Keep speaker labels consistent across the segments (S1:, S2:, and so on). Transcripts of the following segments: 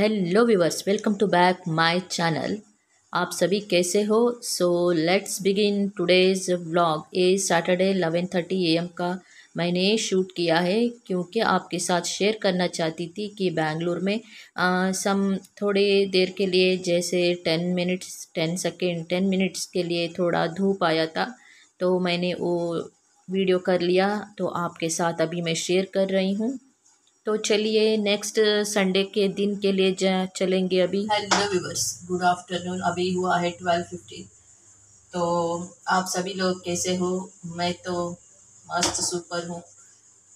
S1: Hello viewers, welcome to back my channel. आप सभी कैसे हो? So let's begin today's vlog. ये सैटरडे 11:30 AM का मैंने शूट किया है क्योंकि आपके साथ शेयर करना चाहती थी कि बेंगलुरु में सम थोड़ी देर के लिए, जैसे 10 मिनट्स के लिए थोड़ा धूप आया था, तो मैंने वो वीडियो कर लिया, तो आपके साथ अभी मैं शेयर कर रही हूँ। तो चलिए नेक्स्ट संडे के दिन के लिए चलेंगे अभी। Hello viewers, good afternoon. अभी हुआ है 12:15। तो आप सभी लोग कैसे हो? मैं तो मस्त सुपर हूँ।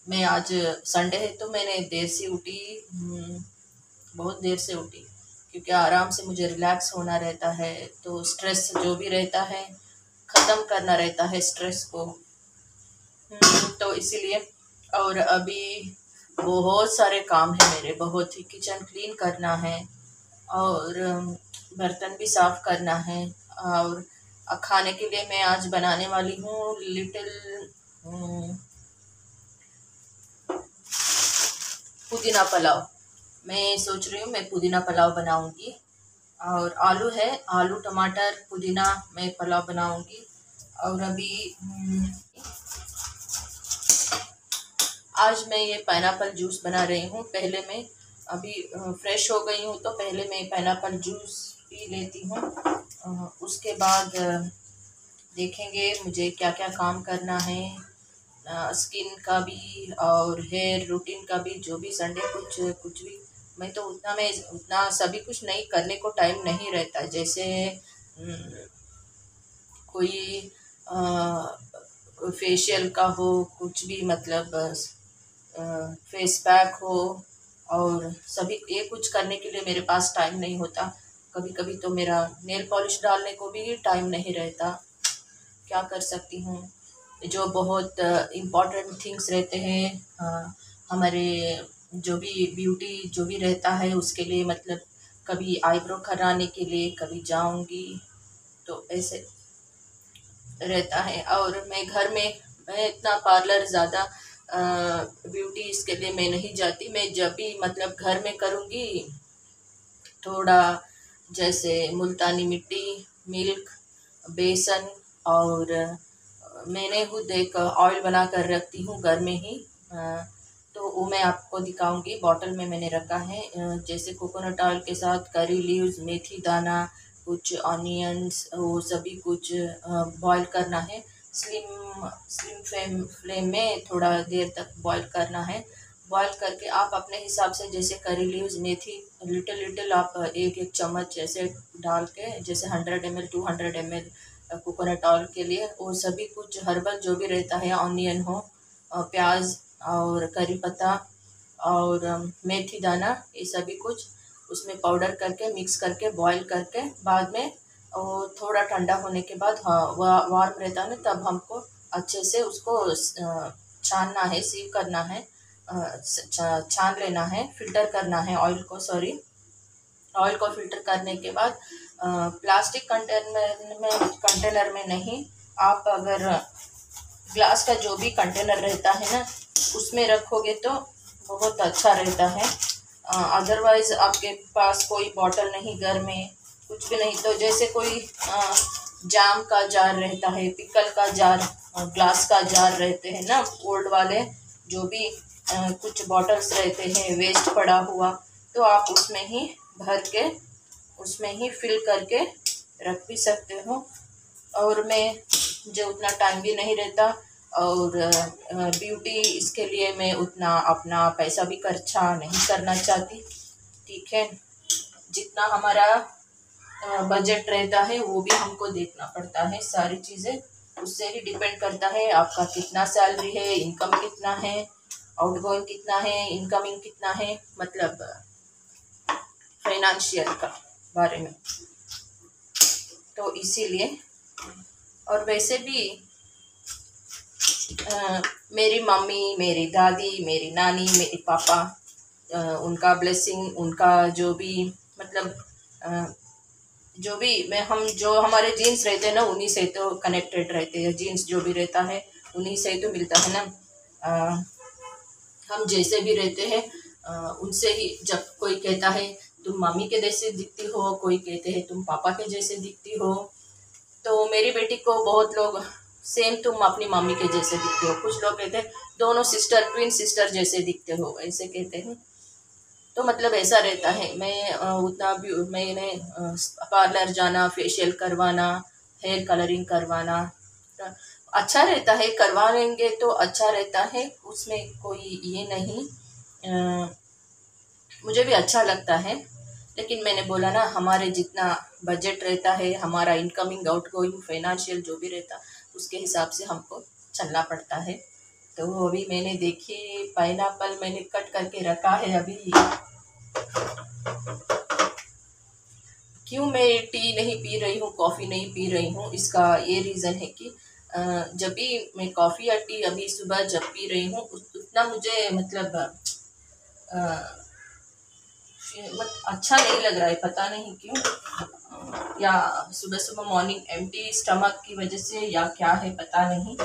S1: मैं आज संडे है तो मैंने देर से उठी, बहुत देर से उठी क्योंकि आराम से मुझे रिलैक्स होना रहता है। तो स्ट्रेस जो भी रहता है ख़त्म करना रहता है स्ट्रेस को। तो इसीलिए, और अभी बहुत सारे काम है मेरे, बहुत ही। किचन क्लीन करना है और बर्तन भी साफ करना है। और खाने के लिए मैं आज बनाने वाली हूँ लिटिल पुदीना पुलाव। मैं सोच रही हूँ मैं पुदीना पुलाव बनाऊंगी, और आलू है, आलू टमाटर पुदीना मैं पुलाव बनाऊंगी। और अभी आज मैं ये पाइनएप्पल जूस बना रही हूँ। पहले मैं अभी फ्रेश हो गई हूँ तो पहले मैं पाइनएप्पल जूस पी लेती हूँ। उसके बाद देखेंगे मुझे क्या क्या काम करना है, स्किन का भी और हेयर रूटीन का भी, जो भी संडे कुछ भी। मैं उतना सभी कुछ नहीं करने को टाइम नहीं रहता। जैसे कोई फेशियल का हो, कुछ भी मतलब फेस पैक हो, और सभी ये कुछ करने के लिए मेरे पास टाइम नहीं होता। कभी कभी तो मेरा नेल पॉलिश डालने को भी टाइम नहीं रहता। क्या कर सकती हूँ? जो बहुत इम्पोर्टेंट थिंग्स रहते हैं हमारे, जो भी ब्यूटी जो भी रहता है उसके लिए, मतलब कभी आईब्रो कराने के लिए कभी जाऊंगी, तो ऐसे रहता है। और मैं इतना पार्लर ज़्यादा ब्यूटी इसके लिए मैं नहीं जाती। मैं जब भी मतलब घर में करूँगी, थोड़ा जैसे मुल्तानी मिट्टी, मिल्क, बेसन, और मैंने खुद एक ऑयल बना कर रखती हूँ घर में ही। तो वो मैं आपको दिखाऊंगी, बॉटल में मैंने रखा है। जैसे कोकोनट ऑयल के साथ करी लीव्स, मेथी दाना, कुछ ऑनियंस, वो सभी कुछ बॉईल करना है। स्लिम फ्लेम में थोड़ा देर तक बॉईल करना है। बॉईल करके आप अपने हिसाब से, जैसे करी लीव्स, मेथी, लिटिल लिटिल आप एक एक चम्मच जैसे डाल के, जैसे 100 ml 200 ml कोकोनट ऑयल के लिए, वो सभी कुछ हर्बल जो भी रहता है, ऑनियन हो, प्याज और करी पत्ता और मेथी दाना, ये सभी कुछ उसमें पाउडर करके मिक्स करके बॉईल करके, बाद में वो थोड़ा ठंडा होने के बाद, हाँ वार्म रहता है ना, तब हमको अच्छे से उसको छानना है, सीव करना है, छान लेना है, फिल्टर करना है ऑयल को, सॉरी, ऑयल को फिल्टर करने के बाद प्लास्टिक कंटेनर में नहीं, आप अगर ग्लास का जो भी कंटेनर रहता है ना उसमें रखोगे तो बहुत अच्छा रहता है। अदरवाइज आपके पास कोई बॉटल नहीं घर में, कुछ भी नहीं, तो जैसे कोई जाम का जार रहता है, पिकल का जार, ग्लास का जार रहते हैं ना ओल्ड वाले, जो भी कुछ बॉटल्स रहते हैं वेस्ट पड़ा हुआ, तो आप उसमें ही भर के, उसमें ही फिल करके रख भी सकते हो। और मैं, जो उतना टाइम भी नहीं रहता, और ब्यूटी इसके लिए मैं उतना अपना पैसा भी खर्चा नहीं करना चाहती, ठीक है। जितना हमारा बजट रहता है वो भी हमको देखना पड़ता है, सारी चीज़ें उससे ही डिपेंड करता है। आपका कितना सैलरी है, इनकम कितना है, आउटगोइंग कितना है, इनकमिंग कितना है, मतलब फाइनेंशियल का बारे में। तो इसीलिए, और वैसे भी मेरी मम्मी, मेरी दादी, मेरी नानी, मेरे पापा, उनका ब्लेसिंग, उनका जो भी मतलब जो भी जो हमारे जीन्स रहते हैं ना, उन्हीं से तो कनेक्टेड रहते हैं। जीन्स जो भी रहता है उन्हीं से तो मिलता है ना। हम जैसे भी रहते हैं उनसे ही, जब कोई कहता है तुम मम्मी के जैसे दिखती हो, कोई कहते हैं तुम पापा के जैसे दिखती हो। तो मेरी बेटी को बहुत लोग सेम तुम अपनी मम्मी के जैसे दिखते हो, कुछ लोग कहते हैं दोनों सिस्टर ट्विन सिस्टर जैसे दिखते हो, ऐसे कहते हैं। तो मतलब ऐसा रहता है। मैं उतना भी मैंने पार्लर जाना, फेशियल करवाना, हेयर कलरिंग करवाना अच्छा रहता है, करवा लेंगे तो अच्छा रहता है, उसमें कोई ये नहीं। मुझे भी अच्छा लगता है, लेकिन मैंने बोला ना हमारे जितना बजट रहता है, हमारा इनकमिंग आउटगोइंग फाइनेंशियल जो भी रहता उसके हिसाब से हमको चलना पड़ता है। तो अभी मैंने देखी पाइनएप्पल मैंने कट करके रखा है। अभी क्यों मैं टी नहीं पी रही हूँ, कॉफ़ी नहीं पी रही हूँ, इसका ये रीज़न है कि जब भी मैं कॉफ़ी या टी अभी सुबह जब पी रही हूँ उतना मुझे मतलब अच्छा नहीं लग रहा है, पता नहीं क्यों। या सुबह सुबह मॉर्निंग एम्प्टी स्टमक की वजह से या क्या है पता नहीं।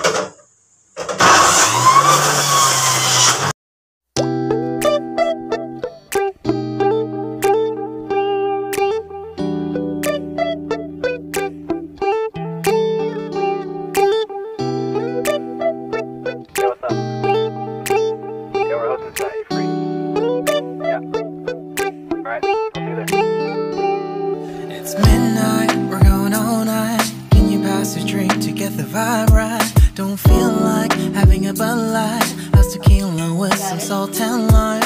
S2: It's midnight, we're going all night. Can you pass a drink to get the vibe right? Don't feel like having a Bud Light. How's tequila with some salt and lime?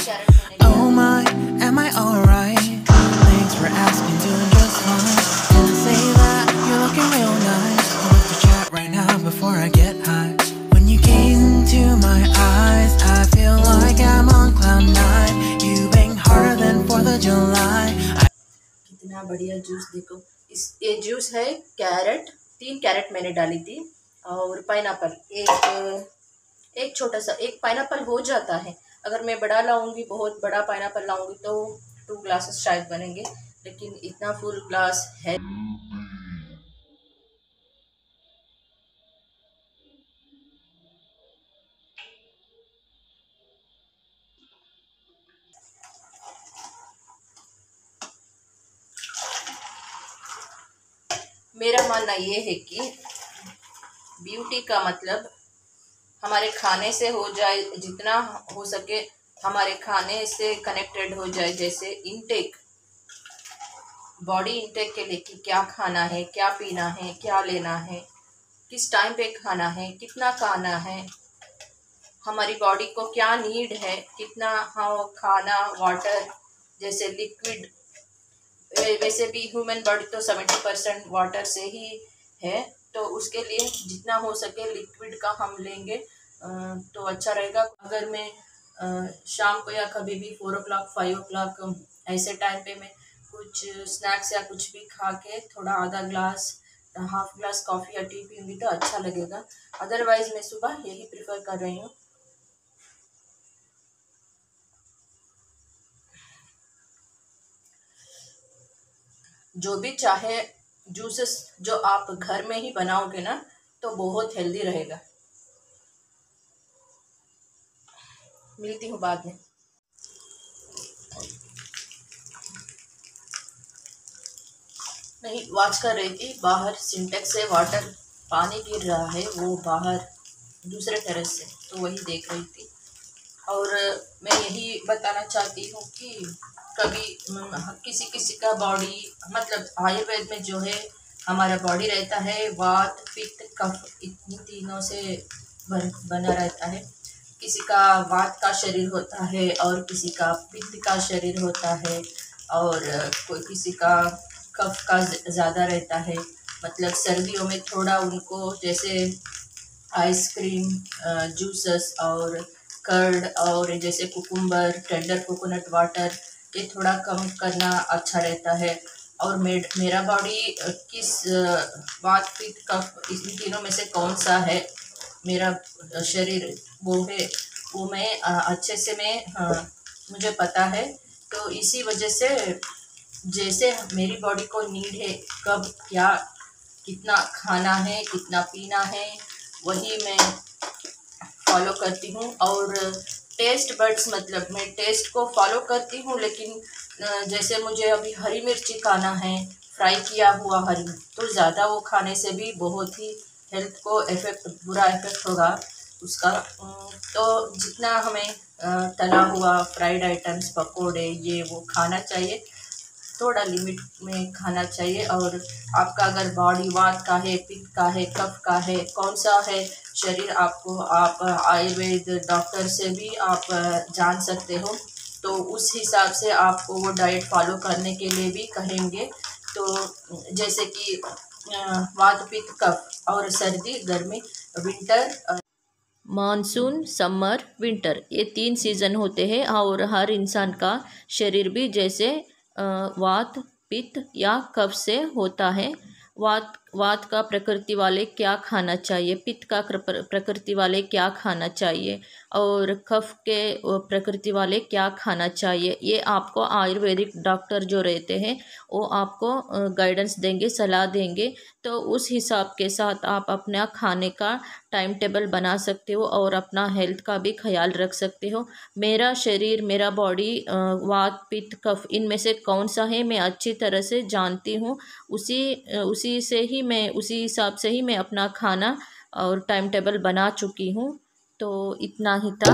S2: Oh my, am I alright? Thanks for asking, doing just fine. Can I say that you're looking real nice? I'd love to chat right now before I get high. When you gaze into my eyes, I feel like I'm on cloud nine. You bang harder than 4th of July.
S1: कितना बढ़िया juice देखो। ये juice है carat, 3 carat मैंने डाली थी, और pineapple एक छोटा सा, एक पाइनएप्पल हो जाता है। अगर मैं बड़ा लाऊंगी, बहुत बड़ा पाइनएप्पल लाऊंगी तो 2 ग्लासेस शायद बनेंगे, लेकिन इतना फुल ग्लास है। मेरा मानना ये है कि ब्यूटी का मतलब हमारे खाने से हो जाए, जितना हो सके हमारे खाने से कनेक्टेड हो जाए। जैसे इनटेक, बॉडी इनटेक के लिए कि क्या खाना है, क्या पीना है, क्या लेना है, किस टाइम पे खाना है, कितना खाना है, हमारी बॉडी को क्या नीड है, कितना हाँ खाना, वाटर जैसे लिक्विड। वैसे भी ह्यूमन बॉडी तो 70% वाटर से ही है, तो उसके लिए जितना हो सके लिक्विड का हम लेंगे तो अच्छा रहेगा। अगर मैं शाम को या कभी भी 4 o'clock 5 o'clock ऐसे टाइम पे मैं कुछ स्नैक्स या कुछ भी खा के थोड़ा आधा ग्लास हाफ ग्लास कॉफ़ी या टी पीऊँगी तो अच्छा लगेगा। अदरवाइज़ मैं सुबह यही प्रेफर कर रही हूँ। जो भी चाहे जूसेस जो आप घर में ही बनाओगे ना तो बहुत हेल्दी रहेगा। मिलती हूँ बाद में। नहीं, वॉच कर रही थी, बाहर सिंटेक्स से वाटर पानी गिर रहा है, वो बाहर दूसरे टेरेस से, तो वही देख रही थी। और मैं यही बताना चाहती हूँ कि कभी किसी किसी का बॉडी मतलब आयुर्वेद में जो है हमारा बॉडी रहता है वात पित्त कफ, इतनी तीनों से बना रहता है। किसी का वात का शरीर होता है और किसी का पित्त का शरीर होता है, और कोई किसी का कफ का ज़्यादा रहता है। मतलब सर्दियों में थोड़ा उनको जैसे आइसक्रीम, जूसेस और कर्ड और जैसे कुकुम्बर, टेंडर कोकोनट वाटर, ये थोड़ा कम करना अच्छा रहता है। और मेरा बॉडी किस वात पित्त कफ इन तीनों में से कौन सा है मेरा शरीर, वो है वो मैं अच्छे से मैं मुझे पता है। तो इसी वजह से जैसे मेरी बॉडी को नीड है, कब क्या कितना खाना है, कितना पीना है, वही मैं फॉलो करती हूँ। और टेस्ट बड्स मतलब मैं टेस्ट को फॉलो करती हूँ, लेकिन जैसे मुझे अभी हरी मिर्ची खाना है, फ्राई किया हुआ हरी, तो ज़्यादा वो खाने से भी बहुत ही हेल्थ को बुरा इफ़ेक्ट होगा उसका। तो जितना हमें तला हुआ फ्राइड आइटम्स, पकोड़े, ये वो खाना चाहिए, थोड़ा लिमिट में खाना चाहिए। और आपका अगर बॉडी वात का है, पित्त का है, कफ का है, कौन सा है शरीर आपको, आप आयुर्वेद डॉक्टर से भी आप जान सकते हो। तो उस हिसाब से आपको वो डाइट फॉलो करने के लिए भी कहेंगे। तो जैसे कि वात, पित्त, कफ और सर्दी, गर्मी, विंटर, मानसून, समर, विंटर, ये 3 सीज़न होते हैं। और हर इंसान का शरीर भी जैसे वात, पित्त या कफ से होता है। वात का प्रकृति वाले क्या खाना चाहिए, पित्त का प्रकृति वाले क्या खाना चाहिए, और कफ के प्रकृति वाले क्या खाना चाहिए, ये आपको आयुर्वेदिक डॉक्टर जो रहते हैं वो आपको गाइडेंस देंगे, सलाह देंगे। तो उस हिसाब के साथ आप अपना खाने का टाइम टेबल बना सकते हो और अपना हेल्थ का भी ख्याल रख सकते हो। मेरा शरीर, मेरा बॉडी वात, पित्त, कफ, इनमें से कौन सा है मैं अच्छी तरह से जानती हूँ। उसी हिसाब से ही मैं अपना खाना और टाइम टेबल बना चुकी हूँ। तो इतना ही था।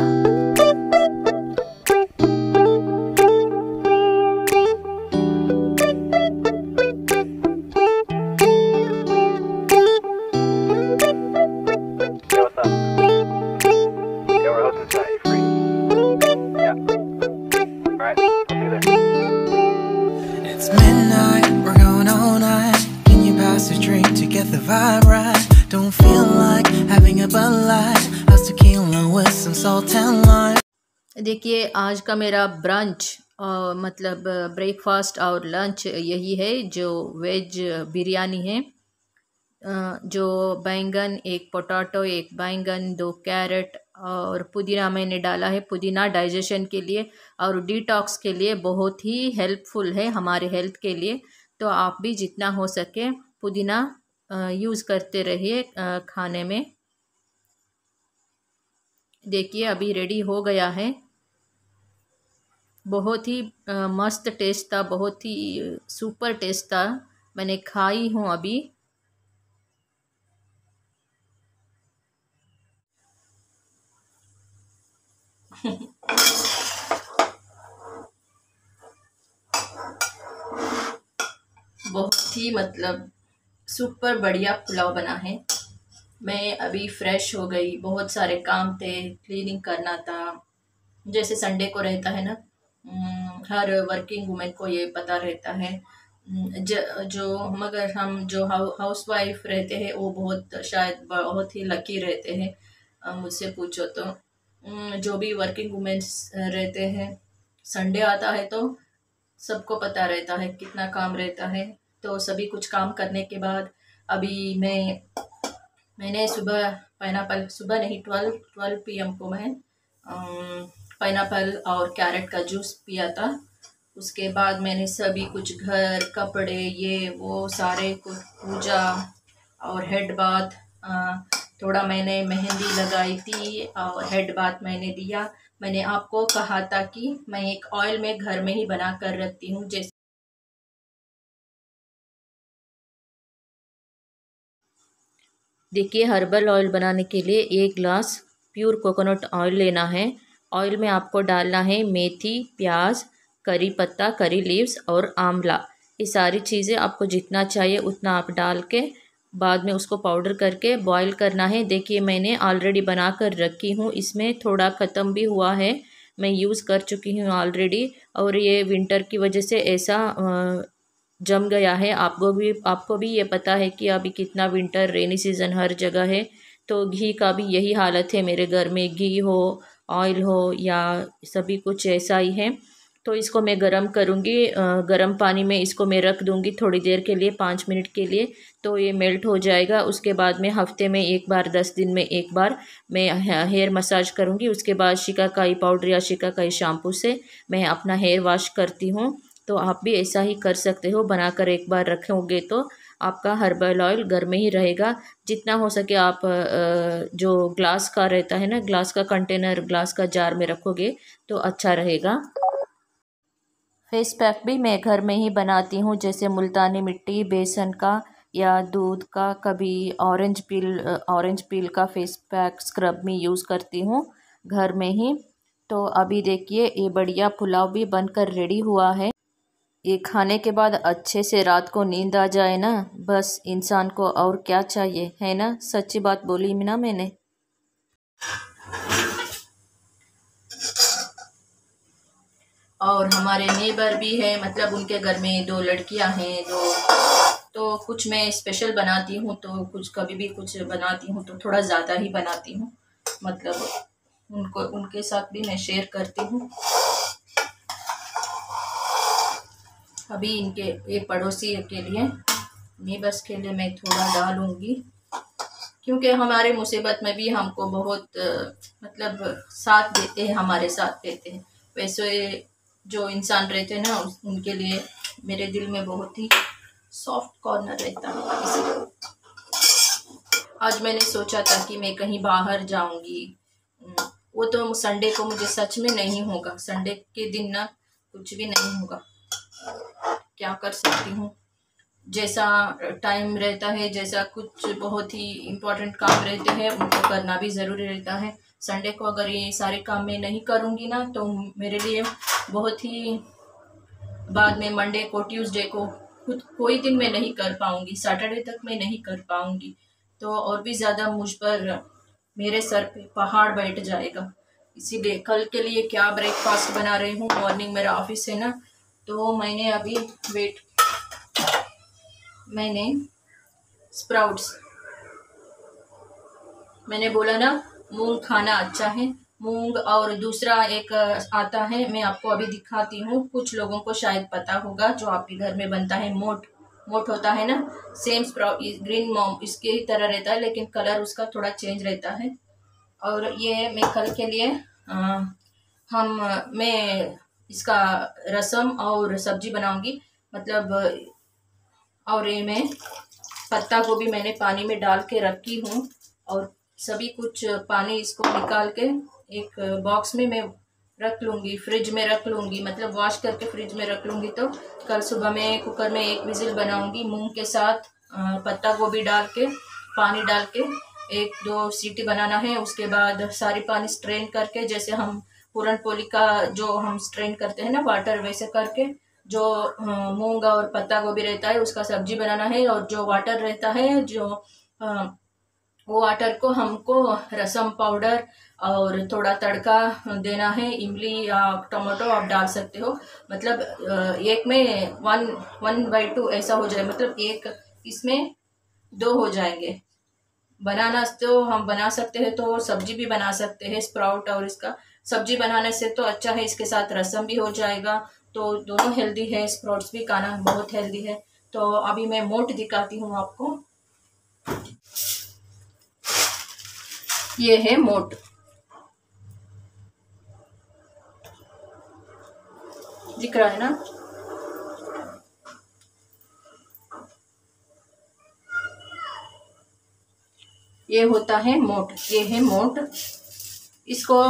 S2: It's midnight, we're going all night. Can you pass a drink to get the vibe right? Don't feel like having a Bud Light. How's tequila with some salt and lime?
S1: देखिए, आज का मेरा ब्रंच मतलब breakfast और lunch यही है, जो veg biryani है। जो बैंगन, एक पोटैटो, एक बैंगन, 2 कैरेट और पुदीना मैंने डाला है। पुदीना डाइजेशन के लिए और डिटॉक्स के लिए बहुत ही हेल्पफुल है हमारे हेल्थ के लिए। तो आप भी जितना हो सके पुदीना यूज़ करते रहिए खाने में। देखिए, अभी रेडी हो गया है। बहुत ही मस्त टेस्ट था, बहुत ही सुपर टेस्ट था। मैंने खाई हूँ अभी। बहुत ही मतलब सुपर बढ़िया पुलाव बना है। मैं अभी फ्रेश हो गई, बहुत सारे काम थे, क्लीनिंग करना था, जैसे संडे को रहता है ना। हर वर्किंग वुमेन को ये पता रहता है। मगर हम जो हाउस वाइफ रहते हैं वो शायद बहुत ही लकी रहते हैं। मुझसे पूछो तो जो भी वर्किंग वुमेन्स रहते हैं, संडे आता है तो सबको पता रहता है कितना काम रहता है। तो सभी कुछ काम करने के बाद अभी मैंने सुबह नहीं, 12 PM को मैं पाइनएप्पल और कैरेट का जूस पिया था। उसके बाद मैंने सभी कुछ घर, कपड़े, ये वो सारे कुछ पूजा और हेड बाथ, थोड़ा मैंने मेहंदी लगाई थी और हेड बाथ मैंने दिया। मैंने आपको कहा था कि मैं एक ऑयल में घर में ही बना कर रखती हूँ। जैसे देखिए, हर्बल ऑयल बनाने के लिए 1 ग्लास प्योर कोकोनट ऑयल लेना है। ऑयल में आपको डालना है मेथी, प्याज, करी पत्ता, करी लीव्स और आंवला। ये सारी चीज़ें आपको जितना चाहिए उतना आप डाल के बाद में उसको पाउडर करके बॉईल करना है। देखिए, मैंने ऑलरेडी बना कर रखी हूँ, इसमें थोड़ा ख़त्म भी हुआ है, मैं यूज़ कर चुकी हूँ ऑलरेडी। और ये विंटर की वजह से ऐसा जम गया है। आपको भी ये पता है कि अभी कितना विंटर, रेनी सीज़न हर जगह है। तो घी का भी यही हालत है मेरे घर में, घी हो, ऑयल हो, या सभी कुछ ऐसा ही है। तो इसको मैं गरम करूँगी, गरम पानी में इसको मैं रख दूँगी थोड़ी देर के लिए, 5 मिनट के लिए। तो ये मेल्ट हो जाएगा। उसके बाद में हफ्ते में 1 बार, 10 दिन में 1 बार मैं हेयर मसाज करूँगी। उसके बाद शिकाकाई पाउडर या शिकाकाई शैम्पू से मैं अपना हेयर वॉश करती हूँ। तो आप भी ऐसा ही कर सकते हो, बनाकर एक बार रखोगे तो आपका हर्बल ऑयल घर में ही रहेगा। जितना हो सके आप जो ग्लास का रहता है ना, ग्लास का कंटेनर, ग्लास का जार में रखोगे तो अच्छा रहेगा। फेस पैक भी मैं घर में ही बनाती हूँ, जैसे मुल्तानी मिट्टी, बेसन का या दूध का, कभी ऑरेंज पील का फेस पैक स्क्रब में यूज़ करती हूँ घर में ही। तो अभी देखिए ये बढ़िया पुलाव भी बनकर रेडी हुआ है। ये खाने के बाद अच्छे से रात को नींद आ जाए ना, बस इंसान को और क्या चाहिए, है ना? सच्ची बात बोली ना मैंने। और हमारे नेबर भी है, मतलब उनके घर में 2 लड़कियां हैं, तो कुछ मैं स्पेशल बनाती हूँ, तो कुछ कभी भी कुछ बनाती हूँ तो थोड़ा ज़्यादा ही बनाती हूँ, मतलब उनके साथ भी मैं शेयर करती हूँ। अभी इनके एक पड़ोसी के लिए, नेबर्स के लिए मैं थोड़ा डालूंगी, क्योंकि हमारे मुसीबत में भी हमको बहुत मतलब साथ देते हैं, हमारे साथ देते हैं। वैसे जो इंसान रहते हैं ना, उनके लिए मेरे दिल में बहुत ही सॉफ्ट कॉर्नर रहता है। इसलिए आज मैंने सोचा था कि मैं कहीं बाहर जाऊंगी, वो तो संडे को मुझे सच में नहीं होगा, संडे के दिन ना कुछ भी नहीं होगा, क्या कर सकती हूँ। जैसा टाइम रहता है, जैसा कुछ बहुत ही इम्पोर्टेंट काम रहते हैं, उनको करना भी ज़रूरी रहता है। संडे को अगर ये सारे काम मैं नहीं करूँगी ना, तो मेरे लिए बहुत ही बाद में मंडे को, ट्यूसडे को कोई दिन मैं नहीं कर पाऊँगी, सैटरडे तक मैं नहीं कर पाऊँगी, तो और भी ज़्यादा मुझ पर, मेरे सर पे पहाड़ बैठ जाएगा। इसीलिए कल के लिए क्या ब्रेकफास्ट बना रही हूँ, मॉर्निंग मेरा ऑफिस है ना, तो मैंने अभी मैंने स्प्राउट्स, मैंने बोला ना मूंग खाना अच्छा है, मूंग, और दूसरा एक आता है, मैं आपको अभी दिखाती हूँ, कुछ लोगों को शायद पता होगा, जो आपके घर में बनता है, मोट होता है ना, सेम स्प्राउट, ग्रीन मॉम इसके ही तरह रहता है, लेकिन कलर उसका थोड़ा चेंज रहता है। और ये मैं कल के लिए मैं इसका रसम और सब्जी बनाऊंगी, मतलब। और ये मैं पत्ता गोभी मैंने पानी में डाल के रखी हूँ, और सभी कुछ पानी इसको निकाल के एक बॉक्स में मैं रख लूँगी, फ्रिज में रख लूँगी, मतलब वॉश करके फ्रिज में रख लूँगी। तो कल सुबह मैं कुकर में 1 विजिल बनाऊँगी, मूंग के साथ पत्ता गोभी डाल के, पानी डाल के 1-2 सीटी बनाना है। उसके बाद सारी पानी स्ट्रेन करके, जैसे हम पूरन पोली का जो हम स्ट्रेन करते हैं ना वाटर, वैसे करके जो मूंग और पत्ता गोभी रहता है उसका सब्जी बनाना है, और जो वाटर रहता है, जो वो वाटर को हमको रसम पाउडर और थोड़ा तड़का देना है, इमली या टमाटो आप डाल सकते हो, मतलब एक में 1/2 ऐसा हो जाए, मतलब एक इसमें 2 हो जाएंगे। बनाना तो हम बना सकते हैं, तो सब्जी भी बना सकते हैं स्प्राउट, और इसका सब्जी बनाने से तो अच्छा है, इसके साथ रसम भी हो जाएगा, तो दोनों हेल्दी है, स्प्राउट्स भी खाना बहुत हेल्दी है। तो अभी मैं मोट दिखाती हूँ आपको, ये है मोट, दिख रहा है ना, ये होता है मोट, ये है मोट। इसको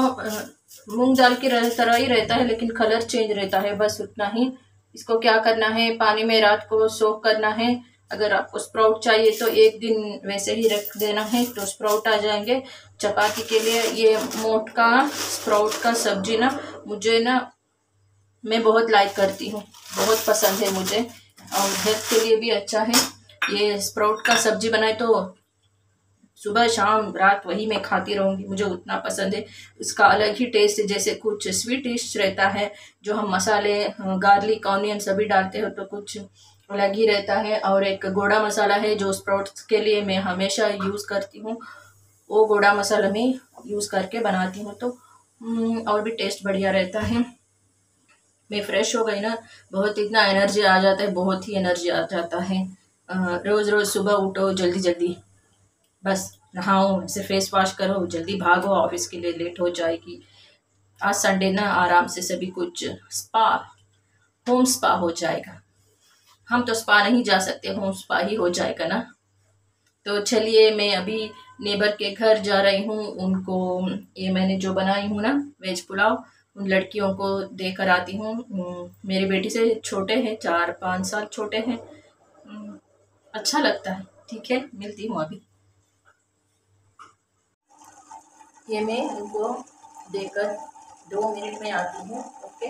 S1: मूंग दाल की तरह ही रहता है, लेकिन कलर चेंज रहता है, बस उतना ही। इसको क्या करना है, पानी में रात को सोक करना है। अगर आपको स्प्राउट चाहिए तो 1 दिन वैसे ही रख देना है, तो स्प्राउट आ जाएंगे चपाती के लिए। ये मोट का स्प्राउट का सब्जी ना, मुझे ना, मैं बहुत लाइक करती हूँ, बहुत पसंद है मुझे, और हेल्थ के लिए भी अच्छा है। ये स्प्राउट का सब्जी बनाए तो सुबह शाम रात वही मैं खाती रहूँगी, मुझे उतना पसंद है। इसका अलग ही टेस्ट है, जैसे कुछ स्वीट टेस्ट रहता है, जो हम मसाले गार्लिक ऑनियन सभी डालते हो तो कुछ अलग ही रहता है। और एक गोड़ा मसाला है जो स्प्राउट्स के लिए मैं हमेशा यूज़ करती हूँ, वो गोड़ा मसाला मैं यूज़ करके बनाती हूँ, तो और भी टेस्ट बढ़िया रहता है। मैं फ्रेश हो गई ना, बहुत इतना एनर्जी आ जाता है, बहुत ही एनर्जी आ जाता है। रोज़ रोज़ सुबह उठो जल्दी जल्दी, बस नहाओ, ऐसे फेस वॉश करो, जल्दी भागो ऑफिस के लिए, लेट हो जाएगी। आज संडे ना, आराम से सभी कुछ होम स्पा हो जाएगा। हम तो स्पा नहीं जा सकते, होम स्पा ही हो जाएगा ना। तो चलिए, मैं अभी नेबर के घर जा रही हूँ, उनको ये मैंने जो बनाई हूँ ना वेज पुलाव, उन लड़कियों को देकर आती हूँ। मेरी बेटी से छोटे हैं, 4-5 साल छोटे हैं। अच्छा लगता है। ठीक है, मिलती हूँ अभी। ये मैं उनको देकर 2 मिनट में आती हूँ। ओके,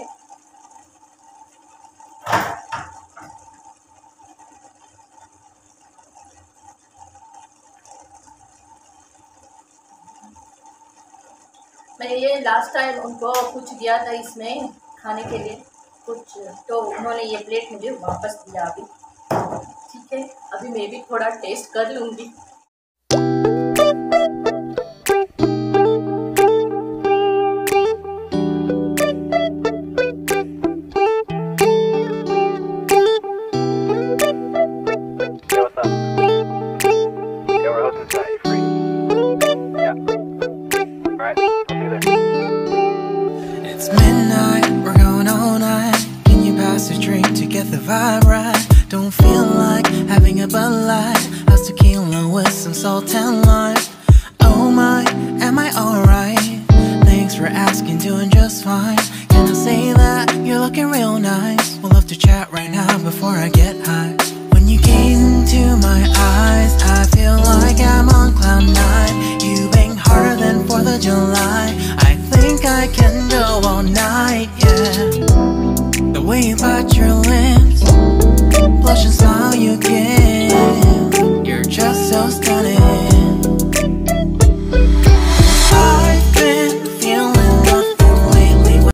S1: मैंने ये लास्ट टाइम उनको कुछ दिया था इसमें खाने के लिए कुछ, तो उन्होंने ये प्लेट मुझे वापस दिया अभी। ठीक है, अभी मैं भी थोड़ा टेस्ट कर लूँगी।
S2: It's midnight, we're going all night. Can you pass a drink to get the vibe right? Don't feel like having a Bud Light. How's tequila with some salt and lime? Oh my, am I alright? Thanks for asking, doing just fine. Can I say that you're looking real nice? We'll love to chat right now before I get high. When you gaze into my eyes, I feel like I'm on cloud 9. You bang harder than 4th of July. I think I can go all night, yeah. The way you bite your lips, blush and smile you give.